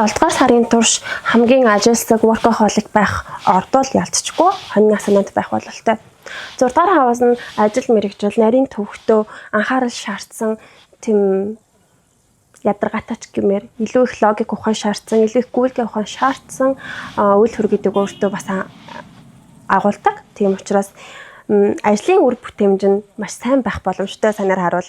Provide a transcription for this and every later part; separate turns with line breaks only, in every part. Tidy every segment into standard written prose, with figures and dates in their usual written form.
7 дугаар сарын турш хамгийн ажилсаг workaholic байх ордол ялцчихгүй хоньны санаанд байх бололтой. 6 дугаар хаваас нь ажил мэргэжил, нарийн төвхтөө анхаарал шаардсан тийм ядаргатач гэмээр илүү их логик ухаан шаардсан, илүү их гүйлгээ ухаан шаардсан үйл хэрэг гэдэг өөртөө бас агуулдаг. Тийм учраас ажлын үр бүтээмж нь маш сайн байх боломжтой санаар харуул.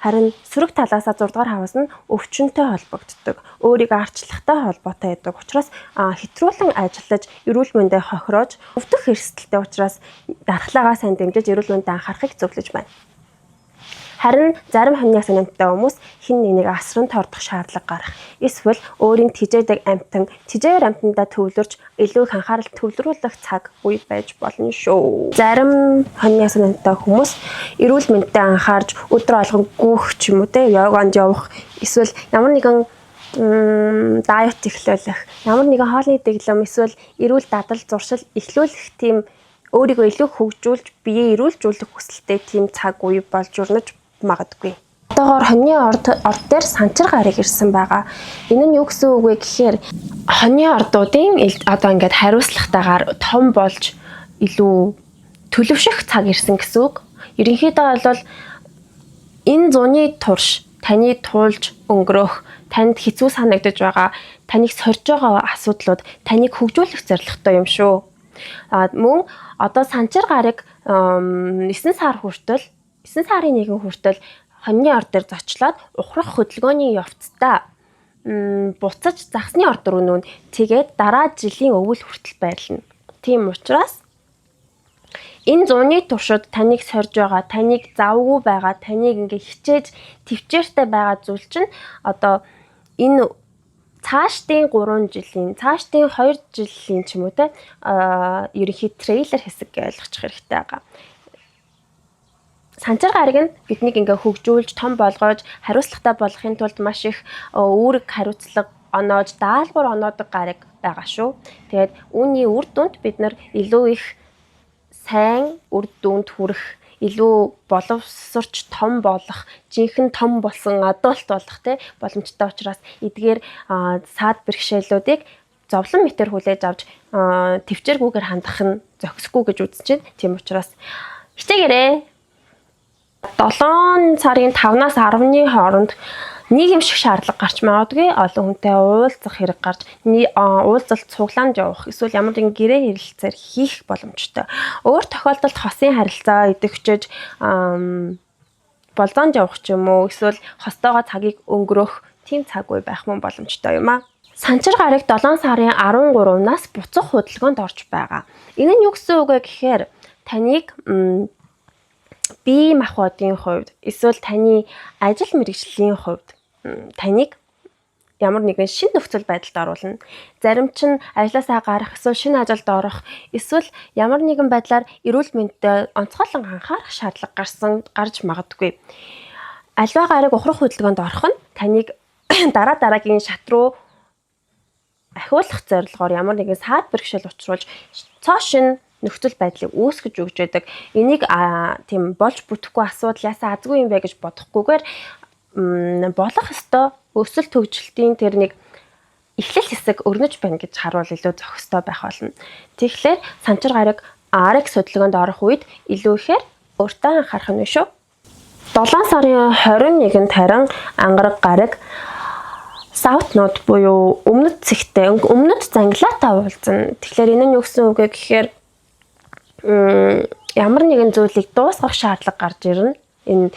Харин сөрөг талаас 6 дугаар хаваас нь өвчнөдтэй холбогддог, өөрийгөө арчлагтай холбоотой байдаг. Учраас хэтрүүлэн ажиллаж, эрүүл мэндэд хохироож, өвдөх эрсдэлтэй учраас дархлаагаа сайн дэмжиж эрүүл мэндэд анхаарахыг зөвлөж байна. Харин зарим хоньны санаантай хүмүүс хин нэгийг асран тордох шаардлага гарах. Эсвэл өөрийн тижээдэг амтан, тижээр амтандаа төвлөрч илүү их анхаарал төвлөрүүлэх цаг үе байж болно шүү. Зарим хоньны санаантай хүмүүс эрүүл мэндэд анхаарч өдөр алган гүүх ч юм уу те йоганд явах, эсвэл ямар нэгэн дайет эхлүүлэх, ямар нэгэн хоолны дэглэм, эсвэл эрүүл дадал зуршил эхлүүлэх тийм өөрийгөө илүү хөгжүүлж, биеэ эрүүлжүүлэх хүсэлтэй тийм цаг үе болж урнаж магадгүй. Одоогоор хоньны орд дээр санчир гарыг ирсэн байгаа. Энэ нь юу гэсэн үг вэ гэхээр хоньны ордуудын одоо ингээд хариуцлагатайгаар том болж илүү төлөвшөх цаг ирсэн гэсэн үг. Ерөнхийдөө бол энэ зуны турш таны туулж өнгөрөх, танд хэцүү санагдаж байгаа, таныг сорж байгаа асуудлууд таныг хөгжүүлэх зорилготой юм шүү. Мөн одоо санчир гарыг 9 сар хүртэл 9 сарын 1 хүртэл хоньны орд дээр зочлоод ухрах хөдөлгөөний явцдаа буцаж загсны орд руу нүүн тэгээд дараа жилийн өвөл хүртэл байрлана. Тийм учраас энэ зуны туршид таныг сорж байгаа, таныг завгүй байгаа, таныг ингээ хичээж төвчээртэй байгаа зүйл чинь одоо энэ цаашдын 3 жилийн, цаашдын 2 жилийн ч юм уу те ерөнхий трейлер хэсэг гэж ойлгочих хэрэгтэй байгаа. Санчир гарыг нь биднийг ингээ хөгжүүлж, том болгож, хариуцлагатай болгохын тулд маш их үүрэг хариуцлага оноож, даалгавар оноодог гарыг байгаа шүү. Тэгээд үүний үр дүнд бид нар илүү их сайн үр дүнд хүрэх, илүү боловсрч том болох, жинхэнэ том болсон адуулт болох те боломжтой учраас эдгээр саад бэрхшээлүүдийг зовлон мэтэр хүлээж авч төвчээргүйгээр хандах нь зохисгүй гэж үзэж байна. Тийм учраас хичээгээрэй. 7 сарын 5-наас 10-ны хооронд нийгэмших шаардлага гарч магадгүй, олон хүнтэй уулзах хэрэг гарч уулзалт цуглаанд явах, эсвэл ямар нэгэн гэрээ хэрэлцээр хийх боломжтой. Өөр тохиолдолд хосын харилцаа идэвхжиж болзоонд явах ч юм уу, эсвэл хостойгоо цагийг өнгөрөх тийм цаг үе байх мөн боломжтой юм аа. Санчир гарыг 7 сарын 13-наас буцах хөдөлгөөнд орж байгаа. Энэ нь юу гэсэн үг вэ гэхээр таныг бие махбодын хувьд, эсвэл таны ажил мэргэжлийн хувьд таныг ямар нэгэн шинэ нөхцөл байдалд оруулна. Зарим чинь ажлаасаа гарах, эсвэл шинэ ажилд орох, эсвэл ямар нэгэн байдлаар эрүүл мэндэд онцгойлон анхаарах шаардлага гарч магадгүй. Альва гарыг ухрах хөдөлгөөнд орох нь таныг дараагийн шат руу ахиулах зорилгоор ямар нэгэн саад бэрхшээл учруулж цоошин нөхцөл байдлыг үүсгэж өгч байдаг. Энийг тийм болж бүтэхгүй асуудал ясаа азгүй юм бэ гэж бодохгүйгээр болох ёстой өсөлт төгжөлтийн тэр нэг эхлэл хэсэг өрнөж байна гэж харуул илүү зохистой байх болно. Тэгэхээр санчир гараг RX хөдөлгөөнд орох үед илүү ихээр өөртөө анхаарах нь шүү. 7 сарын 21-нд харин ангараг гараг South Node буюу өмнөд цэгтэй, өмнөд занглаатай уулзна. Тэгэхээр энэ нь юу гэсэн үг вэ гэхээр ямар нэгэн зүйлийг дуусгах шаардлага гарч ирнэ. Энэ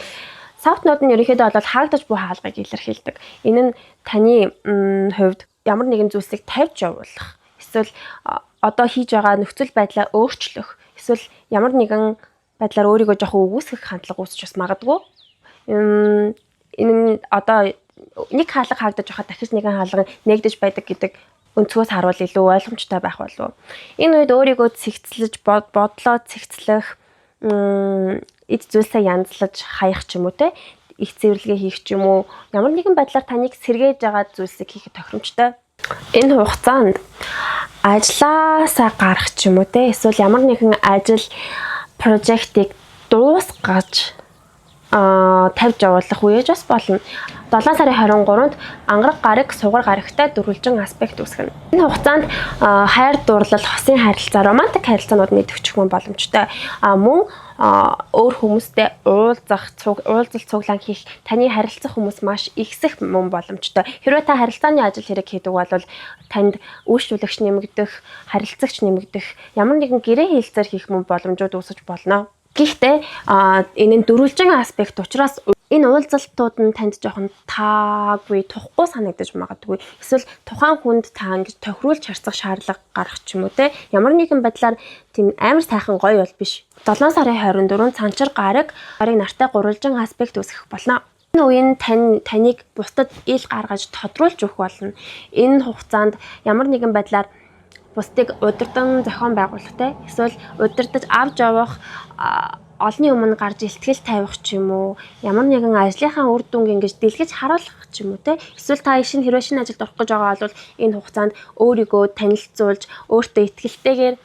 South Node нь ерөнхийдөө бол хаагдаж буй хаалгыг илэрхийлдэг. Энэ нь таны хувьд ямар нэгэн зүйлсийг тавьж явуулах, эсвэл одоо хийж байгаа нөхцөл байдлаа өөрчлөх, эсвэл ямар нэгэн байдлаар өөрийгөө жоохон өгөөсгөх хандлага үүсч бас магадгүй. Энэ нь одоо нэг хаалга хаагдаж байхад дахиж нэгэн хаалга нэгдэж байдаг гэдэг өнцгөөс харуул илүү ойлгомжтой байх болов. Энэ үед өөрийгөө цэгцлэж, бодлоо цэгцлэх, эд зүйлсээ янзлаж хаях ч юм уу те, их цэвэрлэгээ хийх ч юм уу, ямар нэгэн байдлаар таныг сэргээж байгаа зүйлсийг хийхэд тохиромжтой. Энэ хугацаанд ажлаасаа гарах ч юм уу те, эсвэл ямар нэгэн ажил прожектыг дуусгаж тавьж явуулах үеж бас болно. 7 сарын 23-нд ангараг гараг сугар гарагтай дөрвөлжин аспект үүсгэнэ. Энэ хугацаанд хайр дурлал, хосын харилцаа, романтик харилцаанууд нэвтгчих боломжтой. Мөн өөр хүмүүстэй уулзалт цуглаан хийх, таны харилцах хүмүүс маш ихсэх мөн боломжтой. Хэрвээ та харилцааны ажил хэрэг хийдэг бол танд үйлчлүүлэгч нэмэгдэх, харилцагч нэмэгдэх, ямар нэгэн гэрээ хэлцээр хийх мөн боломжууд үүсэж болно. Гэхдээ энэ нь дөрвөлжин аспект учраас энэ уулзалтууд нь танд жоохон таагүй, тухгүй санагдаж магадгүй. Эсвэл тухайн хүнд та ингэж тохируулж харьцах шаардлага гарах ч юм уу те. Ямар нэгэн байдлаар тийм амар сайхан гоё бол биш. 7 сарын 24-нд санчир гараг нартай гурвалжин аспект үүсгэх болно. Энэ үеийн таныг бусдад ил гаргаж тодруулж өгөх болно. Энэ хугацаанд ямар нэгэн байдлаар бусдыг удирдан зохион байгуулах те. Эсвэл удирдах авч явах олонний өмнө гарч илтгэл тавих ч юм уу, ямар нэгэн ажлынхаа үр дүнг ингэж дэлгэж харуулах ч юм уу те. Эсвэл та хэрвээ шинэ ажилд орох гэж байгаа бол энэ хугацаанд өөрийгөө танилцуулж, өөртөө итгэлтэйгээр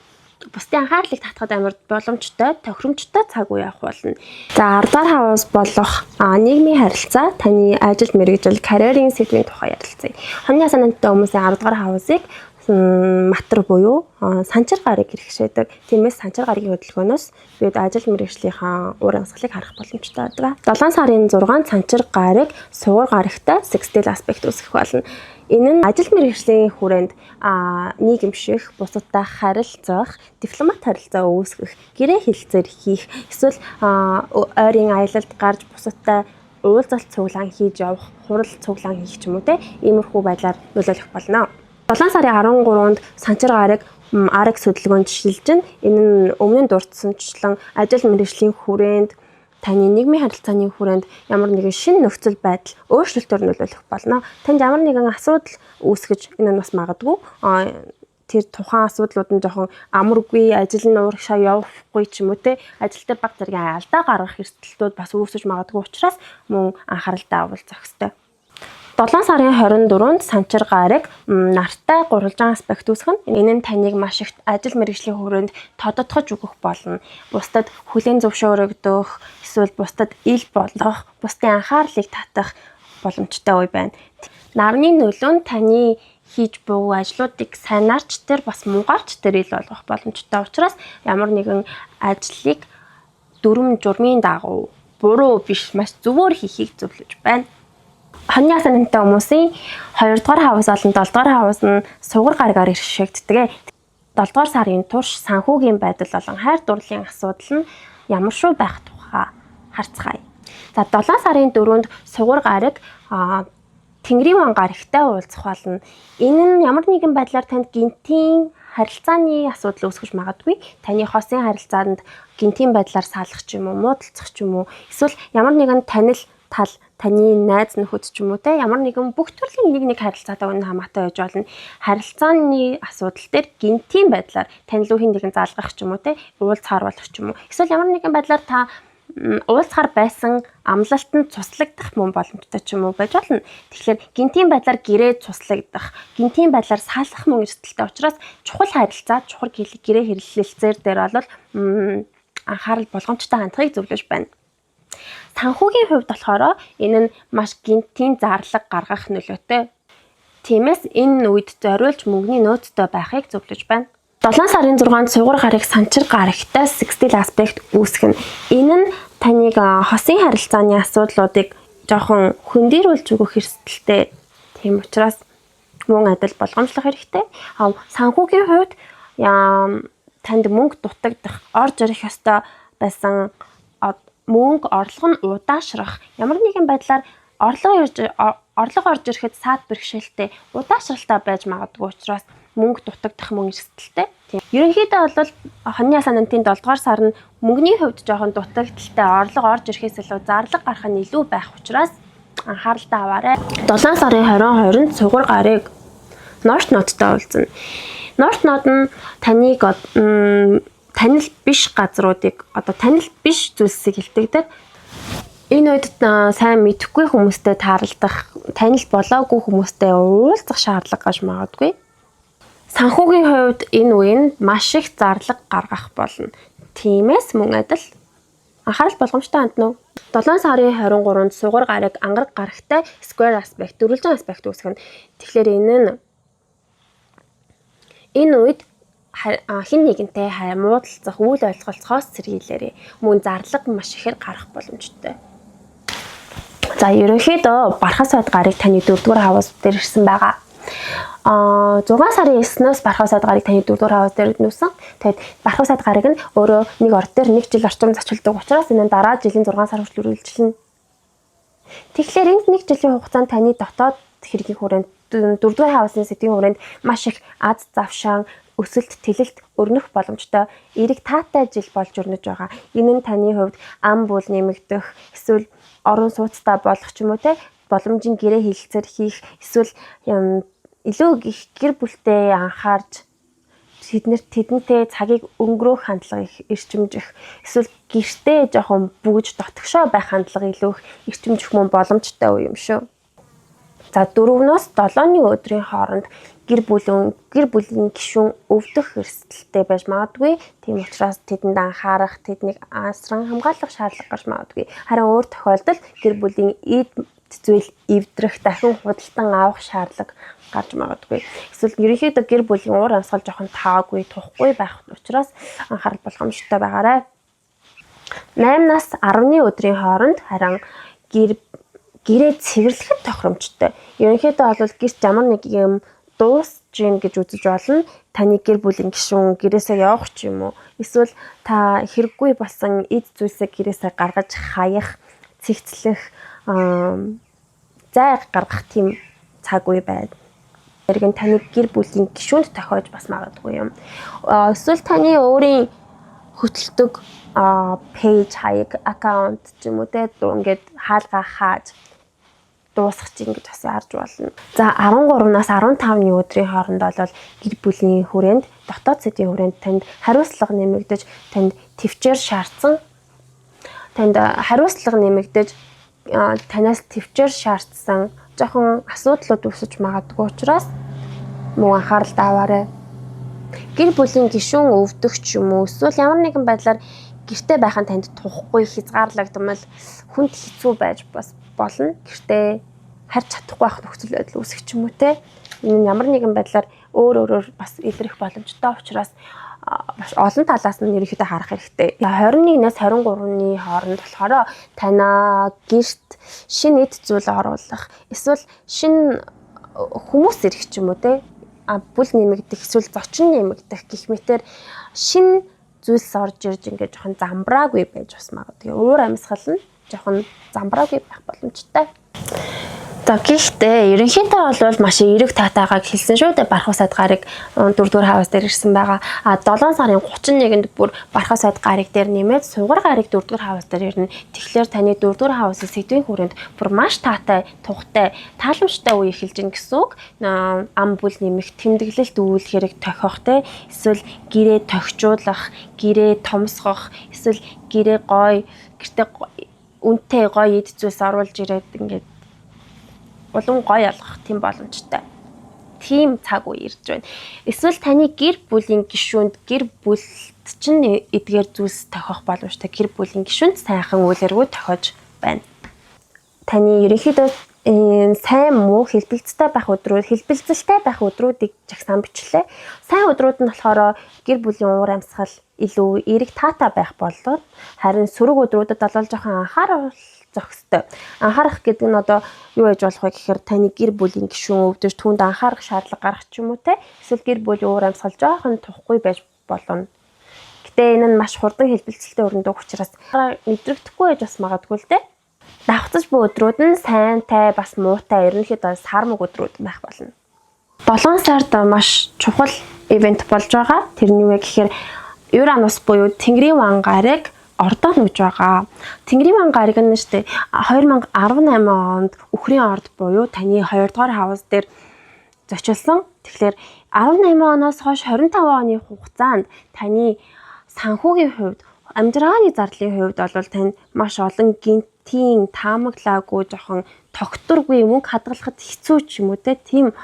бусдын анхаарлыг татахад амар боломжтой, тохиромжтой цаг үе авах болно. За 10 дахь хаваас болох нийгмийн харилцаа, таны ажил мэргэжил, карьерийн сэдвийн тухай ярилцъя. Хоньны санаантай хүмүүсийн 10 дахь хаваасыг матар буюу санчир гарыг хэрэгшээдэг. Тиймээс санчир гарагийн хөдөлгөөнөөс бид ажил мэргэжлийнхаа уур амьсгалыг харах боломжтой байдаг. 7 сарын 6-нд санчир гараг сугар гарагтай sextile аспект үүсгэх болно. Энэ нь ажил мэргэжлийн хүрээнд нийгэмших, бусадтай харилцах, дипломат харилцаа үүсгэх, гэрээ хэлцээр хийх, эсвэл ойрын аялалд гарч бусадтай уулзалт цуглаан хийж явах, хурал цуглаан хийх ч юм уу те. Иймэрхүү байдлаар нөлөөлөх болно. 7 сарын 13-нд санчир гараг араг хөдөлгөөнд шилжин. Энэ нь өмнө нь дурдсанчлан ажил мэргэжлийн хүрээнд, таны нийгмийн харилцааны хүрээнд ямар нэгэн шинэ нөхцөл байдал өөрчлөлтөөр нөлөөлөх болно. Танд ямар нэгэн асуудал үүсгэж энэ нь бас магадгүй. Тэр тухайн асуудлууд нь жоохон амаргүй, ажил нь ууршаа явахгүй ч юм уу те. Ажилтаа баг зэргийн алдаа гаргах эрсдэлтүүд бас үүсэж магадгүй учраас мөн анхааралтай авах зохистой. 7 сарын 24-нд санчир гараг нартай гурвалжин аспект үүсгэнэ. Энэ нь таныг маш их ажил мэргэжлийн хүрээнд тодотгож өгөх болно. Бусдад хүлээн зөвшөөрөгдөх, эсвэл бусдад ил болгох, бусдын анхаарлыг татах боломжтой үе байна. Нарны нөлөө нь таны хийж буй ажлуудыг сайнаарч тэр бас муугаарч тэр ил болгох боломжтой учраас ямар нэгэн ажлыг дүрм журмын дагуу буруу биш маш зөвөр хийхийг зөвлөж байна. Хоньны санаантай хүмүүсийн 2 дугаар хавас болон 7 дугаар хавас нь сугар гарагаар иршэгддэг. 7 дугаар сарын турш санхүүгийн байдал болон хайр дурлалын асуудал нь ямар шүү байх тухай харцгаая. За 7 сарын 4-нд сугар гараг Тэнгэрийн ван гарагтай уулзах болно. Энэ нь ямар нэгэн байдлаар танд гинтийн харилцааны асуудал үүсгэж магадгүй. Таны хосын харилцаанд гинтийн байдлаар салах ч юм уу, муудалцах ч юм уу, эсвэл ямар нэгэн танил тал, таны найз нөхөд ч юм уу те, ямар нэгэн бүх төрлийн нэг харилцаатай үнэ хамаатай байж болно. Харилцааны асуудал дээр гинтийн байдлаар танилуухын нэгэн заалгах ч юм уу те, уулзахаар болох ч юм уу. Эсвэл ямар нэгэн байдлаар та уулзахаар байсан амлалтанд цуслагдах мөн боломжтой ч юм уу байж болно. Тэгэхээр гинтийн байдлаар гэрээ цуслагдах, гинтийн байдлаар салах мөн эрсдэлтэй учраас чухал харилцаа, чухал гэрээ хэрэглэлцээр дээр бол анхаарал болгоомжтой хандхыг зөвлөж байна. Санхүүгийн хувьд болохоор энэ нь маш гинтийн зарлаг гаргах нөлөөтэй. Тиймээс энэ үед зориулж мөнгөний нөөцтэй байхыг зөвлөж байна. 7 сарын 6-нд сугар гараг санчир гарагтай sextile аспект үүсгэнэ. Энэ нь таныг хосын харилцааны асуудлуудыг жоохон хөндөрүүлж өгөх эрсдэлтэй. Тийм учраас мөн адил болгоомжлох хэрэгтэй. Санхүүгийн хувьд танд мөнгө дутагдах, орж ирэх ёстой байсан мөнгө орлого нь удаашрах, ямар нэгэн байдлаар орлого орж ирэхэд саад бэрхшээлтэй удаашралтай байж магадгүй учраас мөнгө дутагдах мөн эрсдэлтэй. Тийм. Ерөнхийдөө бол хоньны санаантын 7 дугаар сар нь мөнгөний хувьд жоохон дутагдaltaй, орлого орж ирэхээс илүү зарлаг гарах нь илүү байх учраас анхааралтай аваарай. 7 сарын 22-нд сугар гарыг North Node-тай уулзна. North Node нь таныг танил биш газруудыг, танил биш зүйлсийг илтгэдэг. Энэ үед сайн мэдэхгүй хүмүүстэй тааралдах, танил болоогүй хүмүүстэй уулзах шаардлага гарч магадгүй. Санхүүгийн хувьд энэ үеинд маш их зарлаг гаргах болно. Тиймээс мөн адил Анхаарал болгоомжтой хандна уу? 7 сарын 23-нд сугар гараг ангараг гарагтай square aspect дөрвөлжин аспект үүсгэнэ. Тэгэхээр энэ үед хин нэгэнтэй муудалцах, үйл ойлголцохоос сэргийлээрэй. Мөн зарлага маш ихээр гарах боломжтой. За ерөнхийдөө бархас сайд гарыг таны 4-р хавас дээр ирсэн байгаа. 6 сарын 9-ноос бархас сайд гарыг таны 4-р хавас дээр нүүсэн. Тэгэд бархас сайд гарыг нь өөрөө нэг орд дээр 1 жил орчим зочилдог учраас энэ дараа жилийн 6 сар хүртэл үргэлжилнэ. Тэгэхээр энд 1 жилийн хугацаанд таны дотоод хэргийн хүрээнд 4-р хавасын сэдвийн хүрээнд маш их аз завшаан өсөлт тэлэлт өрнөх боломжтой эерэг таатай жил болж өрнөж байгаа. Энэ нь таны хувьд ам буул нэмэгдэх, эсвэл орон сууцтай болох ч юм уу те боломжийн гэрээ хилцээр хийх, эсвэл илүү их гэр бүлтэй анхаарч тэднэртэй цагийг өнгөрөөх хандлага их эрчимжих, эсвэл гэртээ жоохон бүгж дотгошоо байх хандлага илүү их эрчимжих мөн боломжтой үе юм шүү. За 4-өөс 7-ны өдрийн хооронд гэр бүлийн гишүүн өвдөх эрсдэлтэй байж магадгүй. Тийм учраас тэдэнд анхаарах, тэднийг асран хамгаалах шаардлага гарч магадгүй. Харин өөр тохиолдолд гэр бүлийн эд зүйл эвдрэх, дахин худалдан авах шаардлага гарч магадгүй. Эсвэл ерөнхийдөө гэр бүлийн уур амьсгал жоохон таагүй, тухгүй байх учраас анхаарал болгоомжтой байгаарай. 8-наас 10-ны өдрийн хооронд харин гэрээ цэвэрлэхэд тохиромжтой. Ерөнхийдөө бол гэрт ямар нэг юм дуусчин гэж үзэж болно. Таны гэр бүлийн гишүүн гэрээсээ явах ч юм уу. Эсвэл та хэрэггүй болсон эд зүйлсээ гэрээсээ гаргаж хаях, цэгцлэх, зай гаргах тийм цаг үе байна. Тэргэн таны гэр бүлийн гишүүнд тохиож бас магадгүй юм. Эсвэл таны өөрийн хөтэлдэг пэйж хаяг аккаунт ч юм уу те ингээд хаалгаа хааж дуусгах чинь гэж бас харж болно. За 13-наас 15-ны өдрийн хооронд бол гэр бүлийн хүрээнд, дотоод сэдвийн хүрээнд танд хариуцлага нэмэгдэж, танд төвчээр шаардсан, танаас төвчээр шаардсан жоохон асуудлууд үүсэж магадгүй учраас мөн анхаарал таваарай. Гэр бүлийн гишүүн өвдөх ч юм уу, эсвэл ямар нэгэн байдлаар гэртээ байх нь танд тухгүй, хязгаарлагдмал, хүнд хэцүү байж бас болно. Гэртээ харж чадахгүй байх нөхцөл байдал үүсэх ч юм уу те. Энэ ямар нэгэн байдлаар өөрөөр бас илэрх боломжтой учраас маш олон талаас нь ерөнхийдөө харах хэрэгтэй. 21-наас 23-ны хооронд болохоор танаа гэрт шинэ эд зүйл оруулах, эсвэл шинэ хүмүүс ирэх ч юм уу те. Бүл нэмэгдэх, эсвэл зочин нэмэгдэх гэх мэтэр шинэ зүйлс орж ирж ингээд жоохон замбраагүй байж бас магадгүй. Өөр амьсгал нь жоохон замбраагүй байх боломжтой. За гэхдээ ерөнхийдөө бол маш эерэг таатайгааг хэлсэн шүү дээ. Бархас сайд гарыг 4-р хавас дээр ирсэн байгаа. 7 сарын 31-нд бүр бархас сайд гарыг дээр нэмээд сугар гарыг 4-р хавас дээр ирнэ. Тэгэхээр таны 4-р хавасын сэдвийн хүрээнд бүр маш таатай, тухтай, тааламжтай үе эхэлж гин гэсэн үг. Ам бүл нэмэх, тэмдэглэлт үйл хэрэг тохиох те. Эсвэл гэрээ тохижуулах, гэрээ томсгох, эсвэл гэрээ гэртээ үнэтэй гоё эд зүйлс оруулж ирээд ингээд улам гоё болгох тийм боломжтой. Тийм цаг үе ирж байна. Эсвэл таны гэр бүлийн гишүүнд гэр бүлд чинь эдгээр зүйлс тохиох боломжтой. Гэр бүлийн гишүүнд сайхан үйл хэргүүд тохиож байна. Таны ерөнхийдөө сайн муу хэлбэлцэлтэй байх өдрүүдийг жагсаан бичлээ. Сайн өдрүүд нь болохоор гэр бүлийн уур амьсгал илүү эерэг таатай байх болоод харин сөрөг өдрүүдэд бол жоохон анхаарал зохистой. Анхаарах гэдэг нь одоо юу байж болох вэ гэхээр таны гэр бүлийн гишүүн өвдөж түүнд анхаарах шаардлага гарах ч юм уу те. Эсвэл гэр бүлийн уур амьсгал жоохон тухгүй байж болно. Гэтэ энэ нь маш хурдан хэлбэлцэлтэй өрнөдөг учраас мэдрэгдэхгүй байж бас магадгүй л те. Давхцаж буй өдрүүд нь сайнтай бас муутай ерөнхийдөө сармаг өдрүүд байх болно. 7 сард маш чухал ивент болж байгаа. Тэр нь юу вэ гэхээр Юранус буюу Тэнгэрийн ван гарыг ордоо нүж байгаа. Тэнгэрийн ван гариг нь штэ 2018 онд Үхрийн орд буюу таны 2-р хавас дээр зочилсон. Тэгэхээр 18 оноос хойш 25 оны хугацаанд таны санхүүгийн хувьд, амжиргааны зарлалын хувьд бол танд маш олон гинтийн таамаглаагүй жоохон тогтворгүй мөнгө хадгалахад хэцүү ч юм уу те. Тийм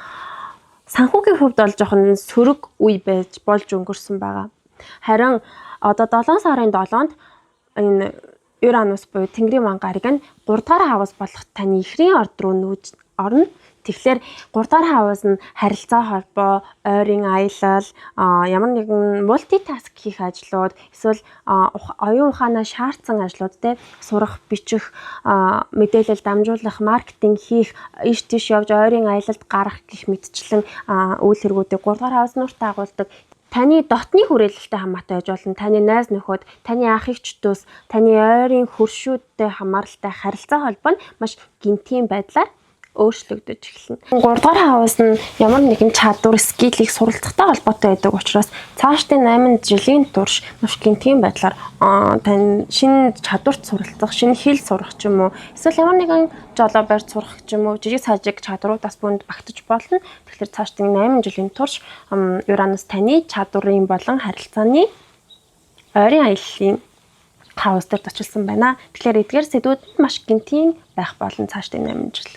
санхүүгийн хувьд бол жоохон сөрөг үе болж өнгөрсөн байгаа. Харин одоо 7 сарын 7-нд энэ Uranus буюу Тэнгэрийн вангарыг нь 3 дугаар хавас болох таны ихрийн орд руу нүүж орно. Тэгэхээр 3 дугаар хавас нь харилцаа холбоо, ойрын аялал, ямар нэгэн мультитаск хийх ажлууд, эсвэл оюун ухаанаа шаардсан ажлууд те сурах, бичих, мэдээлэл дамжуулах, маркетинг хийх, иш тийш явж ойрын аялалд гарах гэх мэтчлэн үйл хэргүүдийг 3 дугаар хавас нууртаа агуулдаг. Таны дотны хүрээлэлтэй хамаатай байж болно. Таны найз нөхөд, таны ах эгч дүүс, таны ойрын хөршүүдтэй хамааралтай харилцаа холбоо нь маш гинтийн байдлаар өөрчлөгдөж эхэлнэ. 3 дугаар хавас нь ямар нэгэн чадвар, скиллийг суралцахтай холбоотой байдаг учраас цаашдын 8 жилийн турш маш гинтийн байдлаар тань шинэ чадварт суралцах, шинэ хэл сурах ч юм уу, эсвэл ямар нэгэн жолоо барьж сурах ч юм уу, жижиг сажиг чадруудаас бүнд багтаж болно. Тэгэхээр цаашдын 8 жилийн турш Uranus таны чадварын болон харилцааны ойрын аяллалын хавас дээр тушилсан байна. Тэгэхээр эдгээр сэдвүүд маш гинтийн байх болон цаашдын 8 жил.